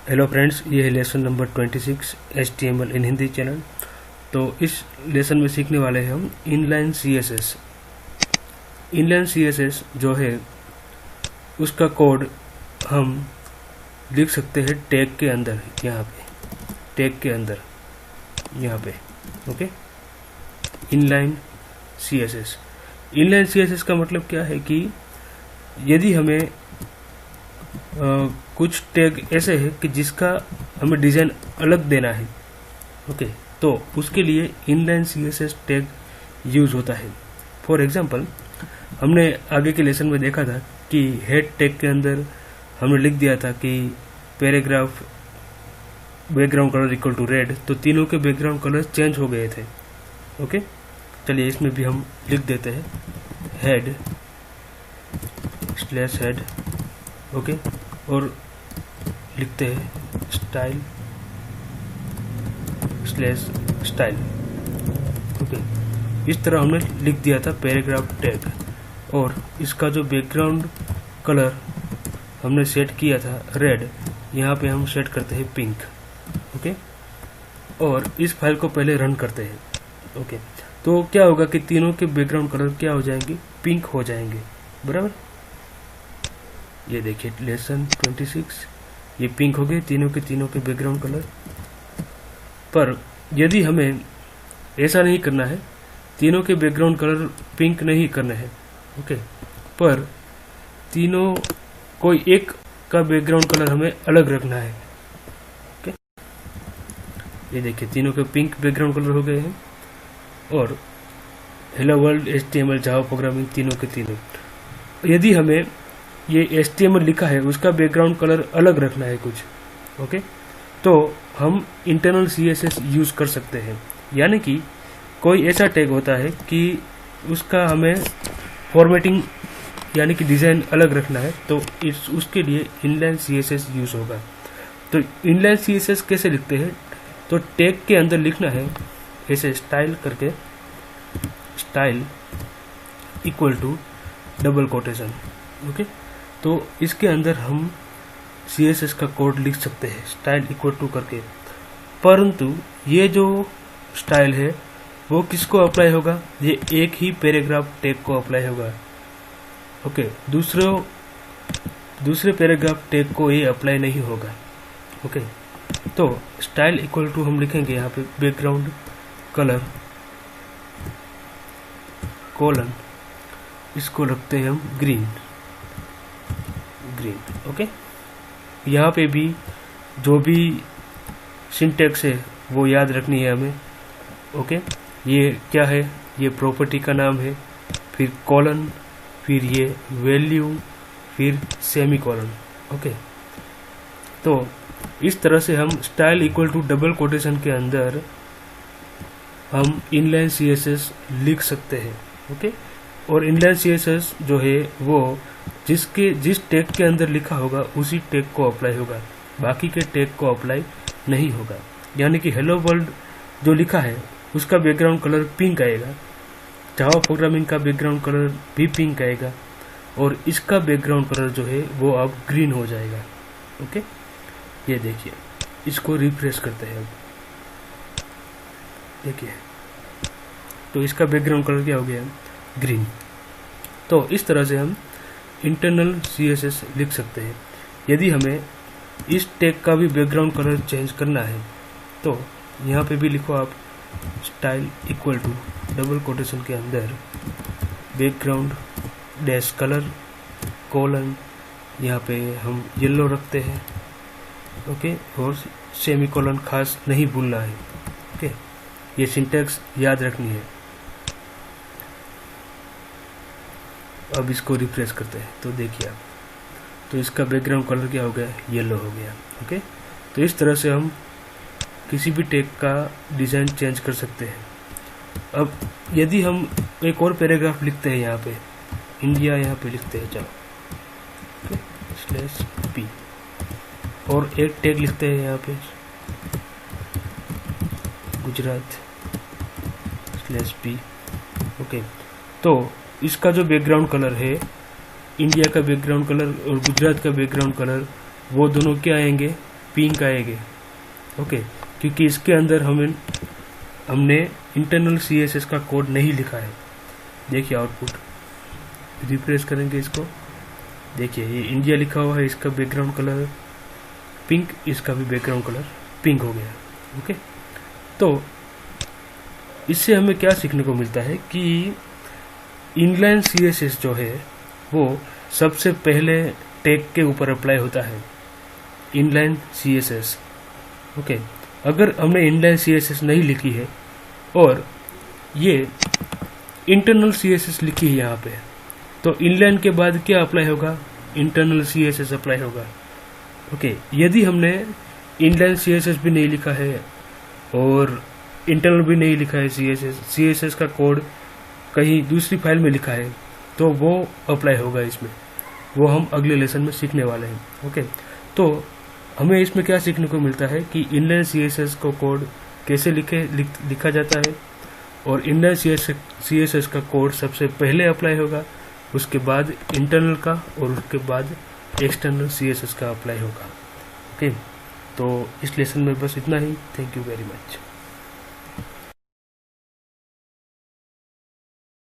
Hello friends, ये है lesson number 26 HTML इन Hindi channel. तो इस लेसन में सीखने वाले हैं हम इनलाइन CSS। इनलाइन CSS जो है उसका कोड हम लिख सकते हैं टैग के अंदर, यहाँ पे टैग के अंदर, यहाँ पे okay. Inline CSS, inline CSS का मतलब क्या है कि यदि हमें कुछ टैग ऐसे है कि जिसका हमें डिज़ाइन अलग देना है, ओके, तो उसके लिए इनलाइन CSS टैग यूज़ होता है। फॉर एग्जांपल, हमने आगे के लेसन में देखा था कि हेड टैग के अंदर हमने लिख दिया था कि paragraph background colour equal to red, तो तीनों के बैकग्राउंड कलर चेंज हो गए थे। ओके, चलिए इसमें भी हम लिख देते हैं हेड स्लैश हेड, ओके, और लिखते हैं स्टाइल स्लैश स्टाइल, ओके। इस तरह हमने लिख दिया था पैराग्राफ टैग, और इसका जो बैकग्राउंड कलर हमने सेट किया था रेड, यहाँ पे हम सेट करते हैं पिंक, ओके। और इस फाइल को पहले रन करते हैं, ओके। तो क्या होगा कि तीनों के बैकग्राउंड कलर क्या हो जाएंगे, पिंक हो जाएंगे, बराबर। ये देखिए लेसन 26, ये पिंक हो गए तीनों के बैकग्राउंड कलर। पर यदि हमें ऐसा नहीं करना है, तीनों के बैकग्राउंड कलर पिंक नहीं करने हैं, ओके, पर तीनों कोई एक का बैकग्राउंड कलर हमें अलग रखना है, ओके। ये देखिए तीनों के पिंक बैकग्राउंड कलर हो गए हैं, और hello world HTML Java programming तीनों के तीनों। यदि हमें ये HTML लिखा है उसका बैकग्राउंड कलर अलग रखना है कुछ, ओके, तो हम इंटरनल CSS यूज कर सकते हैं। यानी कि कोई ऐसा टैग होता है कि उसका हमें फॉर्मेटिंग यानी कि डिज़ाइन अलग रखना है, तो उसके लिए इनलाइन CSS यूज होगा। तो इनलाइन CSS कैसे लिखते हैं, तो टैग के अंदर लिखना है ऐसे स्टाइल करके, style equal to double quotation, okay. तो इसके अंदर हम CSS का कोड लिख सकते हैं स्टाइल इक्वल टू करके। परंतु ये जो स्टाइल है वो किसको अप्लाई होगा, ये एक ही पैराग्राफ टैग को अप्लाई होगा, ओके। दूसरे पैराग्राफ टैग को ये अप्लाई नहीं होगा, ओके। तो स्टाइल इक्वल टू हम लिखेंगे यहाँ पे बैकग्राउंड कलर कोलन, इसको रखते हैं हम ग्रीन, ओके। यहाँ पे भी जो भी सिंटैक्स है वो याद रखनी है हमें, ओके। ये क्या है, ये प्रॉपर्टी का नाम है, फिर कॉलन, फिर ये वैल्यू, फिर सेमी कॉलन, ओके। तो इस तरह से हम style equal to double quotation के अंदर हम इनलाइन CSS लिख सकते हैं, ओके। और इनलाइन CSS जो है वो जिस टैग के अंदर लिखा होगा उसी टैग को अप्लाई होगा, बाकी के टैग को अप्लाई नहीं होगा। यानी कि हेलो वर्ल्ड जो लिखा है उसका बैकग्राउंड कलर पिंक आएगा, जावा प्रोग्रामिंग का बैकग्राउंड कलर भी पिंक आएगा, और इसका बैकग्राउंड कलर जो है वो अब ग्रीन हो जाएगा, ओके। ये देखिए, इसको रिफ्रेश करते हैं अब, देखिए, तो इसका बैकग्राउंड कलर क्या हो गया, ग्रीन। तो इस तरह से हम इंटरनल CSS लिख सकते हैं। यदि हमें इस टैग का भी बैकग्राउंड कलर चेंज करना है, तो यहाँ पे भी लिखो आप style equal to double quotation के अंदर बैकग्राउंड डैश कलर कोलन, यहाँ पे हम येलो रखते हैं, ओके, और सेमी कोलन खास नहीं भूलना है, ओके। ये सिंटैक्स याद रखनी है। अब इसको रिफ्रेश करते हैं, तो देखिए आप, तो इसका बैकग्राउंड कलर क्या हो गया, येलो हो गया, ओके। तो इस तरह से हम किसी भी टैग का डिज़ाइन चेंज कर सकते हैं। अब यदि हम एक और पैराग्राफ लिखते हैं, यहाँ पे इंडिया यहाँ पे लिखते हैं, चलो, ओके, स्लैश P, और एक टैग लिखते हैं यहाँ पे गुजरात स्लैश P, ओके। तो इसका जो बैकग्राउंड कलर है, इंडिया का बैकग्राउंड कलर और गुजरात का बैकग्राउंड कलर, वो दोनों क्या आएंगे, पिंक आएंगे। ओके, क्योंकि इसके अंदर हमने इंटरनल CSS का कोड नहीं लिखा है। देखिए आउटपुट, रिफ्रेश करेंगे इसको, देखिए ये इंडिया लिखा हुआ है, इसका बैकग्राउंड कलर पिंक, इसका भी बैकग्राउंड कलर पिंक हो गया। ओके, तो इससे हमें क्या सीखने को मिलता है कि इनलाइन CSS जो है वो सबसे पहले टैग के ऊपर अप्लाई होता है, इनलाइन CSS। ओके, अगर हमने इनलाइन CSS नहीं लिखी है और ये इंटरनल CSS लिखी है यहाँ पे, तो इनलाइन के बाद क्या अप्लाई होगा, इंटरनल CSS अप्लाई होगा। ओके, यदि हमने इनलाइन CSS भी नहीं लिखा है और इंटरनल भी नहीं लिखा है, CSS का कोड कहीं दूसरी फाइल में लिखा है, तो वो अप्लाई होगा इसमें, वो हम अगले लेसन में सीखने वाले हैं। ओके, तो हमें इसमें क्या सीखने को मिलता है कि इनलाइन CSS को कोड कैसे लिखा जाता है, और इनलाइन CSS का कोड सबसे पहले अप्लाई होगा, उसके बाद इंटरनल का, और उसके बाद एक्सटर्नल CSS का अप्लाई होगा। ओके, तो इस लेसन में बस इतना ही। Thank you very much.